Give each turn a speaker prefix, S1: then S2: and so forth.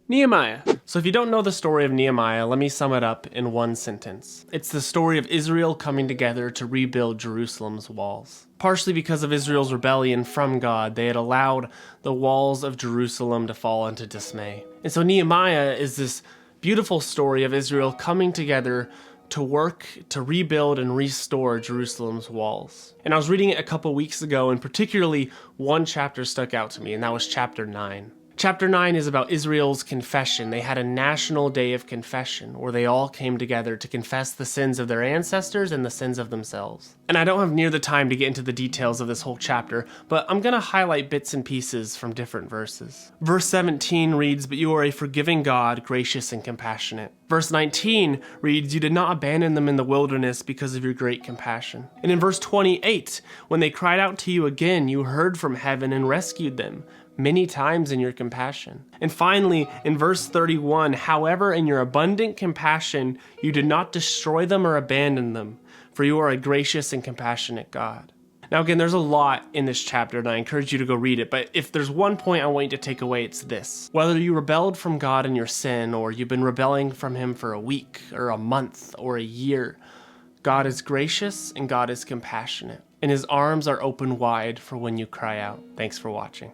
S1: Nehemiah. So if you don't know the story of Nehemiah, let me sum it up in one sentence. It's the story of Israel coming together to rebuild Jerusalem's walls. Partially because of Israel's rebellion from God, they had allowed the walls of Jerusalem to fall into dismay. And so Nehemiah is this beautiful story of Israel coming together to work to rebuild and restore Jerusalem's walls. And I was reading it a couple weeks ago, and particularly one chapter stuck out to me, and that was chapter 9. Chapter 9 is about Israel's confession. They had a national day of confession where they all came together to confess the sins of their ancestors and the sins of themselves. And I don't have near the time to get into the details of this whole chapter, but I'm going to highlight bits and pieces from different verses. Verse 17 reads, "But you are a forgiving God, gracious and compassionate." Verse 19 reads, "You did not abandon them in the wilderness because of your great compassion." And in verse 28, "When they cried out to you again, you heard from heaven and rescued them many times in your compassion." And finally, in verse 31, "However, in your abundant compassion, you did not destroy them or abandon them, for you are a gracious and compassionate God." Now again, there's a lot in this chapter, and I encourage you to go read it, but if there's one point I want you to take away, it's this. Whether you rebelled from God in your sin, or you've been rebelling from Him for a week, or a month, or a year, God is gracious and God is compassionate, and His arms are open wide for when you cry out. Thanks for watching.